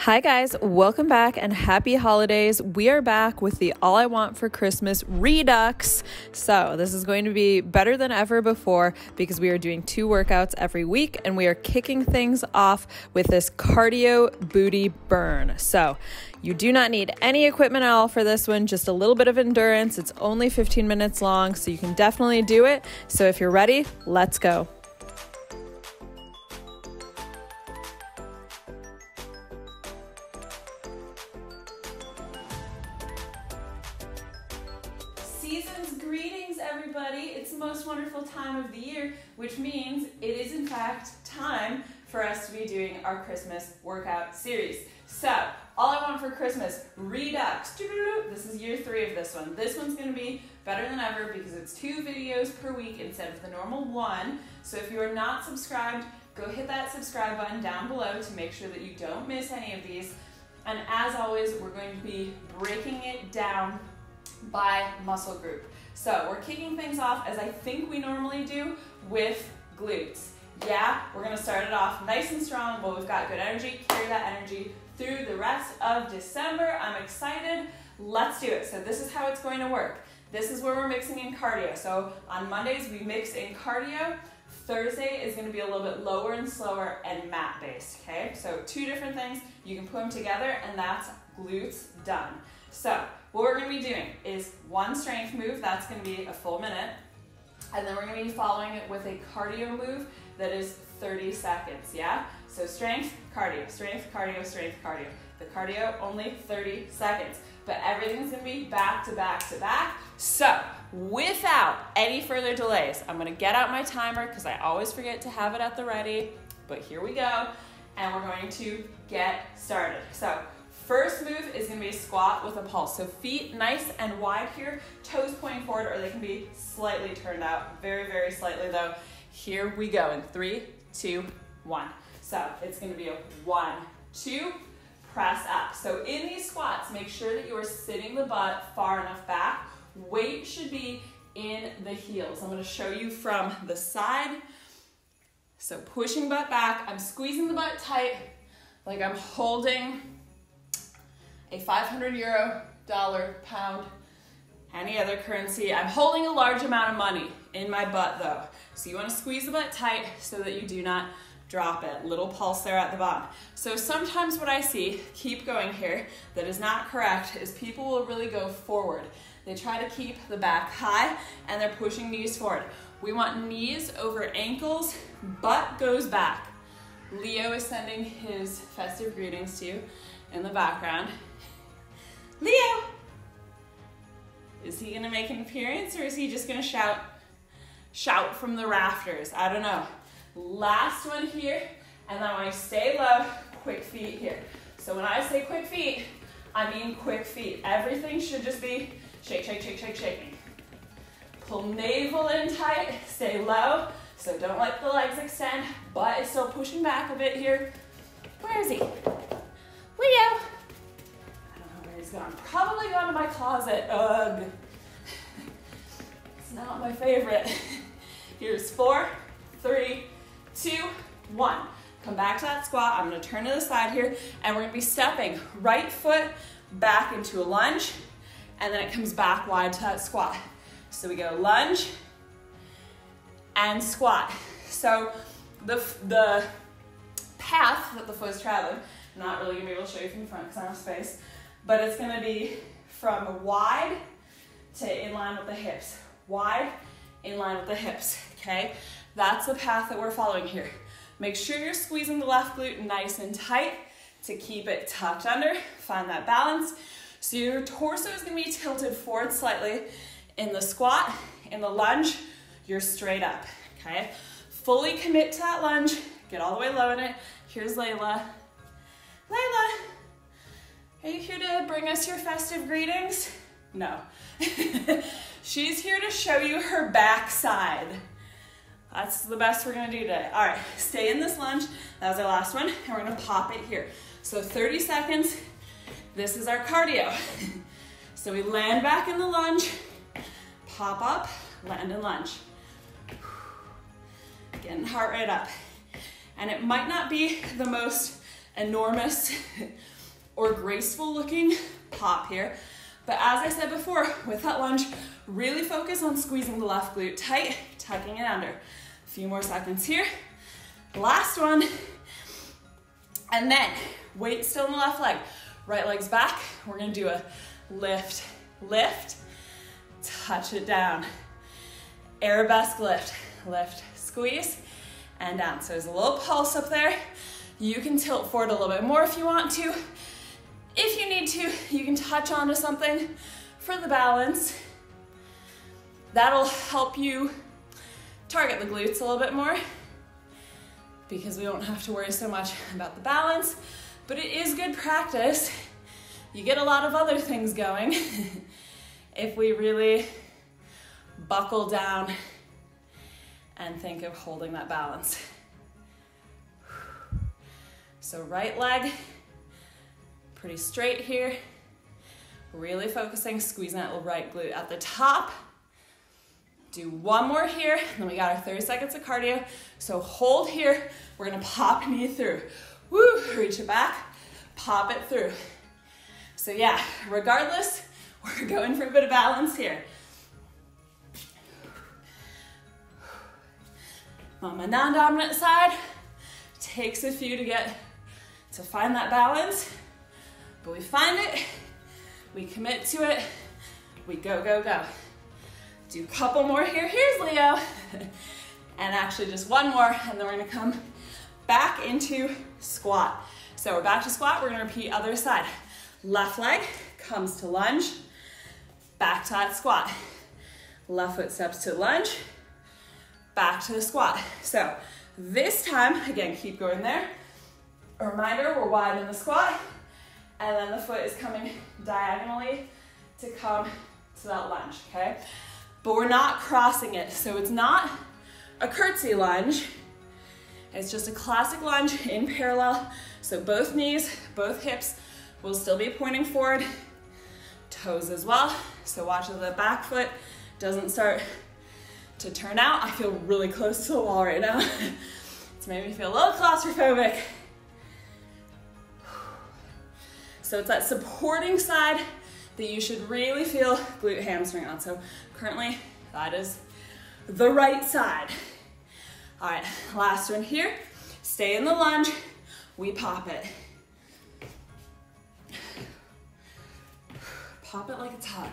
Hi guys, welcome back and happy holidays. We are back with the All I Want for Christmas Redux. So this is going to be better than ever before because we are doing 2 workouts every week and we are kicking things off with this cardio booty burn. So you do not need any equipment at all for this one, just a little bit of endurance. It's only 15 minutes long, so you can definitely do it. So if you're ready, let's go. Season's greetings, everybody. It's the most wonderful time of the year, which means it is in fact time for us to be doing our Christmas workout series. So, All I Want for Christmas Redux. This is year 3 of this one. This one's going to be better than ever because it's 2 videos per week instead of the normal 1. So if you are not subscribed, go hit that subscribe button down below to make sure that you don't miss any of these. And as always, we're going to be breaking it down by muscle group. So we're kicking things off as I think we normally do with glutes. Yeah, we're gonna start it off nice and strong, but we've got good energy. Carry that energy through the rest of December. I'm excited. Let's do it. So this is how it's going to work. This is where we're mixing in cardio. So on Mondays, we mix in cardio. Thursday is gonna be a little bit lower and slower and mat based, okay? So 2 different things. You can put them together and that's glutes done. So what we're going to be doing is 1 strength move, that's going to be a full minute, and then we're going to be following it with a cardio move that is 30 seconds, yeah? So strength, cardio, strength, cardio, strength, cardio. The cardio, only 30 seconds, but everything's going to be back to back to back. So without any further delays, I'm going to get out my timer because I always forget to have it at the ready, but here we go, and we're going to get started. So first move is going to be a squat with a pulse. So feet nice and wide here, toes pointing forward, or they can be slightly turned out, very, very slightly though. Here we go in 3, 2, 1. So it's going to be a 1, 2, press up. So in these squats, make sure that you are sitting the butt far enough back. Weight should be in the heels. I'm going to show you from the side. So pushing butt back, I'm squeezing the butt tight, like I'm holding a 500 euro, dollar, pound, any other currency. I'm holding a large amount of money in my butt though. So you want to squeeze the butt tight so that you do not drop it. Little pulse there at the bottom. So sometimes what I see, keep going here, that is not correct, is people will really go forward. They try to keep the back high and they're pushing knees forward. We want knees over ankles, butt goes back. Leo is sending his festive greetings to you in the background. Leo! Is he gonna make an appearance or is he just gonna shout from the rafters? I don't know. Last one here, and then when I stay low, quick feet here. So when I say quick feet, I mean quick feet. Everything should just be shake, shake, shake, shake, shaking. Pull navel in tight, stay low, so don't let the legs extend. Butt is still pushing back a bit here. Where is he? Leo! He's gone. Probably gone to my closet. Ugh. It's not my favorite. Here's 4, 3, 2, 1. Come back to that squat. I'm going to turn to the side here, and we're going to be stepping right foot back into a lunge, and then it comes back wide to that squat. So we go lunge and squat. So the path that the foot is traveling, I'm not really going to be able to show you from the front because I don't have space, but it's going to be from wide to in line with the hips. Wide, in line with the hips, okay? That's the path that we're following here. Make sure you're squeezing the left glute nice and tight to keep it tucked under. Find that balance. So your torso is going to be tilted forward slightly. In the squat, in the lunge, you're straight up, okay? Fully commit to that lunge. Get all the way low in it. Here's Layla. Layla! Are you here to bring us your festive greetings? No. She's here to show you her backside. That's the best we're gonna do today. All right, stay in this lunge. That was our last one, and we're gonna pop it here. So 30 seconds, this is our cardio. So we land back in the lunge, pop up, land and lunge. Getting heart rate up. And it might not be the most enormous or graceful looking pop here. But as I said before, with that lunge, really focus on squeezing the left glute tight, tucking it under. A few more seconds here. Last one. And then weight still in the left leg. Right leg's back. We're gonna do a lift, lift, touch it down. Arabesque lift, lift, squeeze, and down. So there's a little pulse up there. You can tilt forward a little bit more if you want to. If you need to, you can touch onto something for the balance. That'll help you target the glutes a little bit more because we don't have to worry so much about the balance, but it is good practice. You get a lot of other things going if we really buckle down and think of holding that balance. So right leg, pretty straight here. Really focusing, squeezing that right glute at the top. Do one more here, and then we got our 30 seconds of cardio. So hold here, we're gonna pop knee through. Woo, reach it back, pop it through. So yeah, regardless, we're going for a bit of balance here. On my non-dominant side, takes a few to find that balance, but we find it, we commit to it, we go, go, go. Do a couple more here. Here's Leo. And actually just one more, and then we're gonna come back into squat. So we're back to squat, we're gonna repeat other side. Left leg comes to lunge, back to that squat. Left foot steps to lunge, back to the squat. So this time, again, keep going there. A reminder, we're wide in the squat, and then the foot is coming diagonally to come to that lunge, okay? But we're not crossing it, so it's not a curtsy lunge. It's just a classic lunge in parallel. So both knees, both hips will still be pointing forward, toes as well. So watch that the back foot doesn't start to turn out. I feel really close to the wall right now. It's made me feel a little claustrophobic. So it's that supporting side that you should really feel glute hamstring on. So currently, that is the right side. All right, last one here. Stay in the lunge, we pop it. Pop it like it's hot.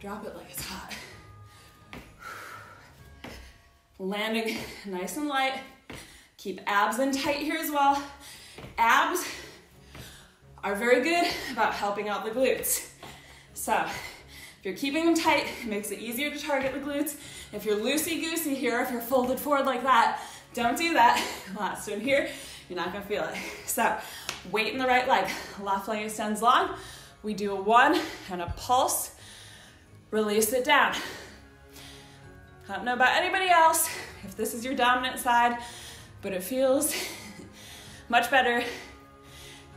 Drop it like it's hot. Landing nice and light. Keep abs in tight here as well. Abs are very good about helping out the glutes. So if you're keeping them tight, it makes it easier to target the glutes. If you're loosey-goosey here, if you're folded forward like that, don't do that. Last one here, you're not gonna feel it. So weight in the right leg. Left leg extends long. We do a 1 and a pulse. Release it down. I don't know about anybody else, if this is your dominant side, but it feels much better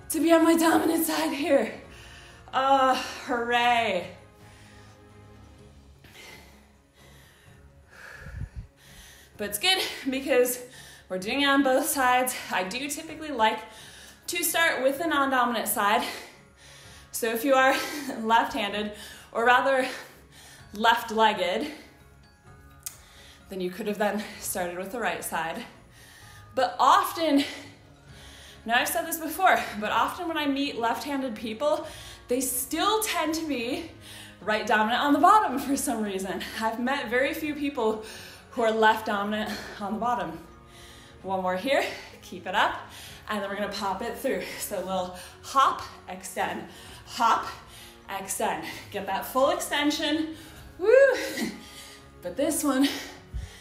to be on my dominant side here. Hooray. But it's good because we're doing it on both sides. I do typically like to start with the non-dominant side. So if you are left-handed, or rather left-legged, then you could have then started with the right side. But often, now I've said this before, but often when I meet left-handed people, they still tend to be right dominant on the bottom for some reason. I've met very few people who are left dominant on the bottom. One more here, keep it up, and then we're gonna pop it through. So a little hop, extend, hop, extend. Get that full extension, woo! But this one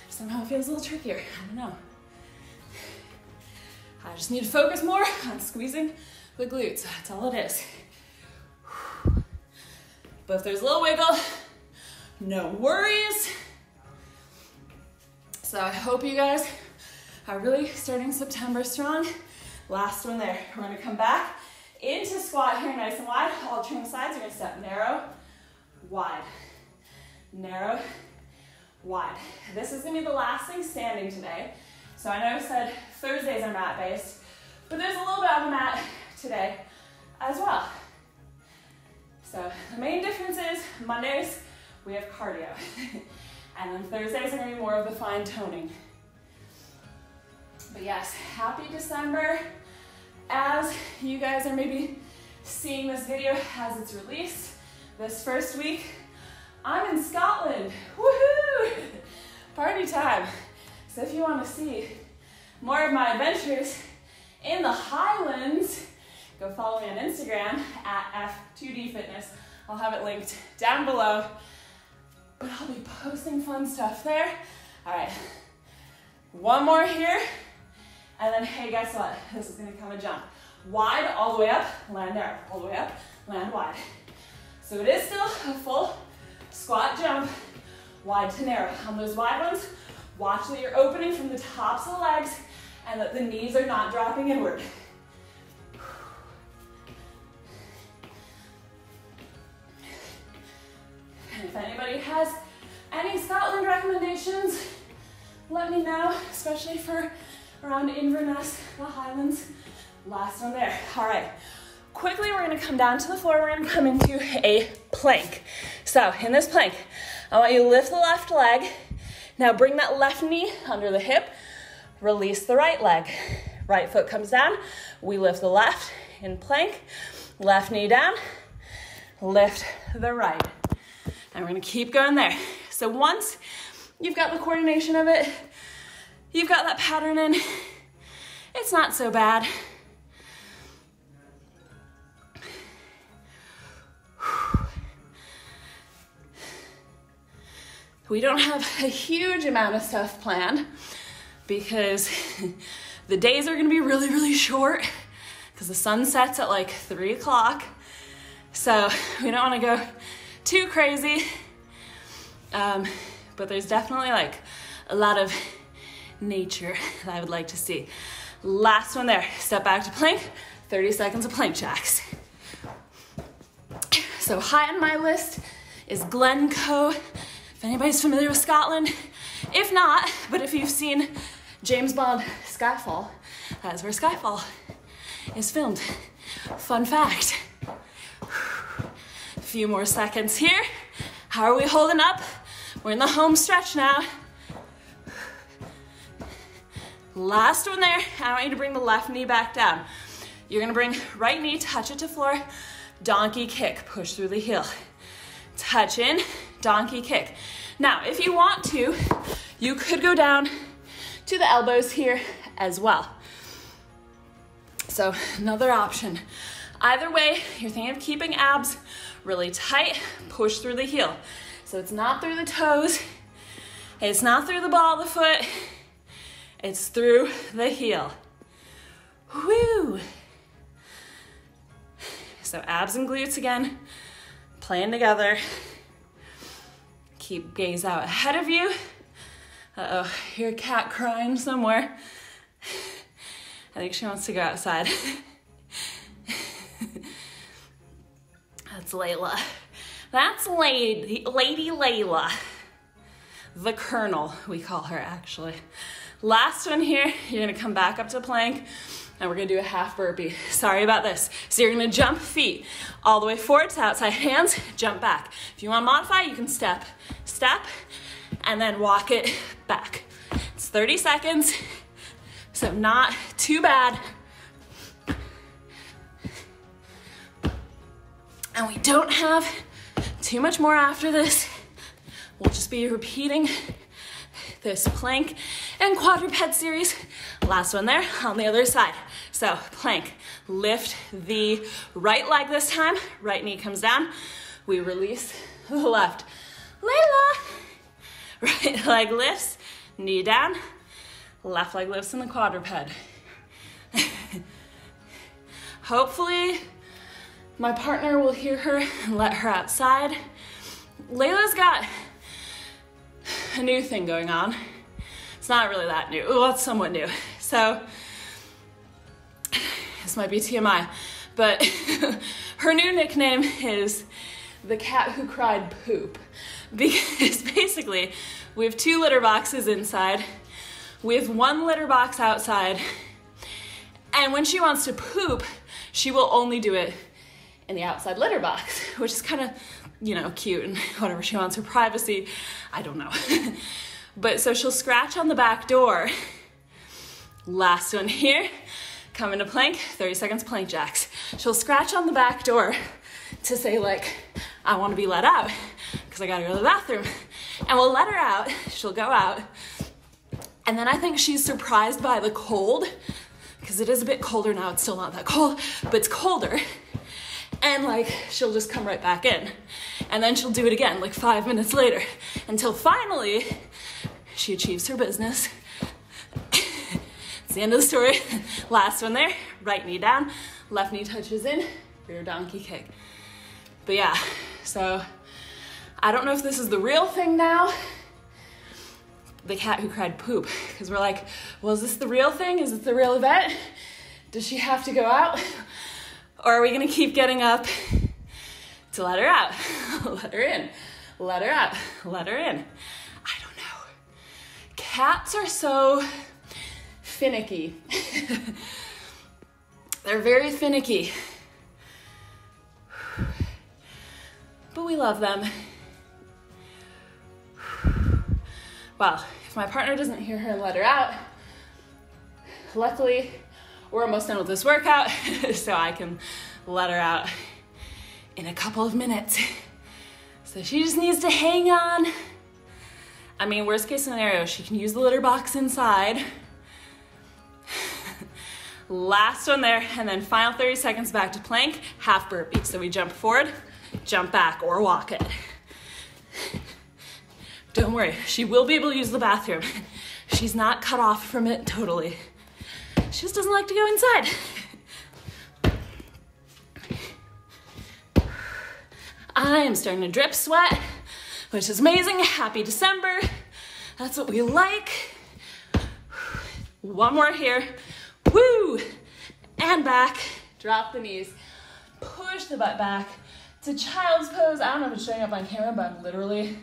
somehow feels a little trickier, I don't know. I just need to focus more on squeezing the glutes, that's all it is. But if there's a little wiggle, no worries. So I hope you guys are really starting September strong. Last one there. We're gonna come back into squat here, nice and wide. Alternate sides, you're gonna step narrow, wide, narrow, wide. This is gonna be the last thing standing today. So I know I said Thursdays are mat-based, but there's a little bit on the mat today as well. So the main difference is Mondays, we have cardio. And then Thursdays are gonna be more of the fine toning. But yes, happy December. As you guys are maybe seeing this video as it's released, this first week, I'm in Scotland. Woohoo! Party time. So if you want to see more of my adventures in the Highlands, go follow me on Instagram at F2D Fitness. I'll have it linked down below. But I'll be posting fun stuff there. All right, one more here. And then, hey, guess what? This is gonna come a jump. Wide all the way up, land narrow. All the way up, land wide. So it is still a full squat jump, wide to narrow. On those wide ones, watch that you're opening from the tops of the legs and that the knees are not dropping inward. And if anybody has any Scotland recommendations, let me know, especially for around Inverness, the Highlands. Last one there. All right. Quickly, we're gonna come down to the floor. We're gonna come into a plank. So in this plank, I want you to lift the left leg. Now bring that left knee under the hip. Release the right leg. Right foot comes down. We lift the left in plank. Left knee down. Lift the right. And we're gonna keep going there. So once you've got the coordination of it, you've got that pattern in, it's not so bad. We don't have a huge amount of stuff planned because the days are gonna be really, really short because the sun sets at like 3 o'clock. So we don't wanna go too crazy. But there's definitely like a lot of nature that I would like to see. Last one there, step back to plank, 30 seconds of plank jacks. So high on my list is Glencoe. If anybody's familiar with Scotland, if not, but if you've seen James Bond Skyfall, that is where Skyfall is filmed. Fun fact. A few more seconds here. How are we holding up? We're in the home stretch now. Last one there. I want you to bring the left knee back down. You're gonna bring right knee, touch it to floor, donkey kick, push through the heel. Touch in, donkey kick. Now, if you want to, you could go down to the elbows here as well. So another option. Either way, you're thinking of keeping abs really tight, push through the heel. So it's not through the toes, it's not through the ball of the foot, it's through the heel. Woo! So abs and glutes again, playing together. Keep gaze out ahead of you. Uh-oh, hear a cat crying somewhere. I think she wants to go outside. That's Layla. That's Lady Layla. The Colonel, we call her actually. Last one here, you're gonna come back up to plank and we're gonna do a half burpee. Sorry about this. So you're gonna jump feet all the way forward to outside hands, jump back. If you wanna modify, you can step, and then walk it back. It's 30 seconds, so not too bad. And we don't have too much more after this. We'll just be repeating this plank and quadruped series. Last one there on the other side. So plank, lift the right leg this time. Right knee comes down. We release the left. Layla. Right leg lifts, knee down. Left leg lifts in the quadruped. Hopefully my partner will hear her and let her outside. Layla's got a new thing going on. It's not really that new. Well, it's somewhat new. So this might be TMI, but her new nickname is the cat who cried poop. Because basically we have 2 litter boxes inside. We have 1 litter box outside. And when she wants to poop, She will only do it in the outside litter box, which is kind of, you know, cute and whatever. She wants her privacy. I don't know. But so she'll scratch on the back door. Last one here. Come into plank, 30 seconds plank jacks. She'll scratch on the back door to say like, I want to be let out because I got to go to the bathroom. And we'll let her out. She'll go out. And then I think she's surprised by the cold, because it is a bit colder now. It's still not that cold, but it's colder. And like, she'll just come right back in. And then she'll do it again, like 5 minutes later, until finally she achieves her business. It's the end of the story. Last one there, right knee down, left knee touches in, rear donkey kick. But yeah, so I don't know if this is the real thing now. The cat who cried poop, because we're like, well, is this the real thing? Is it the real event? Does she have to go out? Or are we gonna keep getting up to let her out? Let her in, let her out, let her in. I don't know. Cats are so finicky. They're very finicky. But we love them. Well, if my partner doesn't hear her and let her out, luckily we're almost done with this workout, so I can let her out in a couple of minutes. So she just needs to hang on. I mean, worst case scenario, she can use the litter box inside. Last one there, and then final 30 seconds back to plank, half burpee. So we jump forward, jump back, or walk it. Don't worry, she will be able to use the bathroom. She's not cut off from it totally. She just doesn't like to go inside. I am starting to drip sweat, which is amazing. Happy December. That's what we like. One more here. Woo! And back. Drop the knees. Push the butt back to child's pose. I don't know if it's showing up on camera, but I'm literally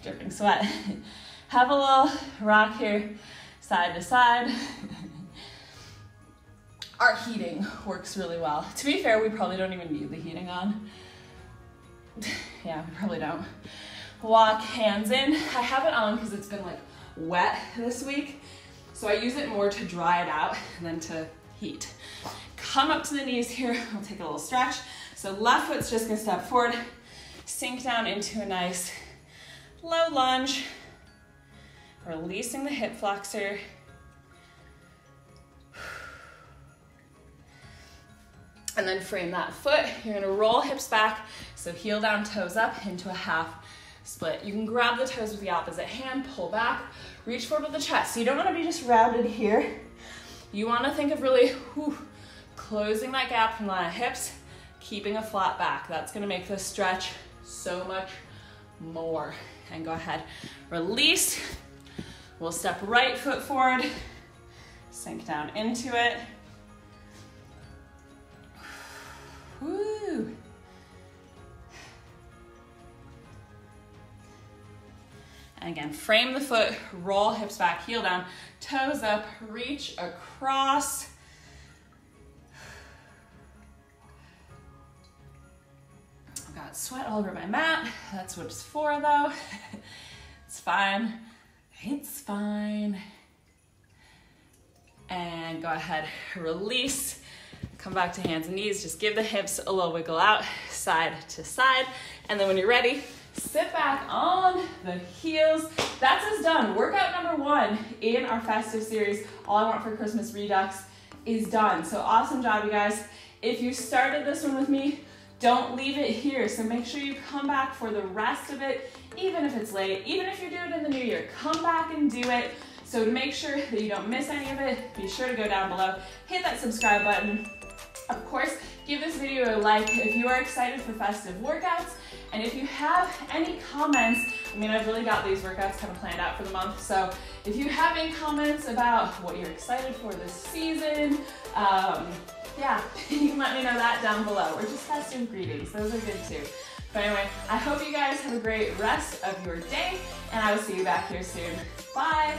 dripping sweat. Have a little rock here, side to side. Our heating works really well. To be fair, we probably don't even need the heating on. Yeah, we probably don't. Walk hands in. I have it on because it's been like wet this week, so I use it more to dry it out than to heat. Come up to the knees here. We'll take a little stretch. So left foot's just gonna step forward, sink down into a nice low lunge, releasing the hip flexor. And then frame that foot. You're gonna roll hips back, so heel down, toes up into a half split. You can grab the toes with the opposite hand, pull back, reach forward with the chest. So you don't wanna be just rounded here. You wanna think of really closing that gap from the hips, keeping a flat back. That's gonna make this stretch so much more. And go ahead, release. We'll step right foot forward, sink down into it. Woo. And again, frame the foot, roll hips back, heel down, toes up, reach across. I've got sweat all over my mat. That's what it's for though. It's fine. It's fine. And go ahead, release. Come back to hands and knees. Just give the hips a little wiggle out, side to side. And then when you're ready, sit back on the heels. That's us done. Workout number 1 in our festive series, All I Want for Christmas Redux, is done. So awesome job, you guys. If you started this one with me, don't leave it here. So make sure you come back for the rest of it, even if it's late, even if you're doing it in the new year, come back and do it. So to make sure that you don't miss any of it, be sure to go down below, hit that subscribe button. Of course, give this video a like if you are excited for festive workouts. And if you have any comments, I mean, I've really got these workouts kind of planned out for the month. So if you have any comments about what you're excited for this season, yeah, you can let me know that down below. Or just festive greetings, those are good too. But anyway, I hope you guys have a great rest of your day, and I will see you back here soon. Bye.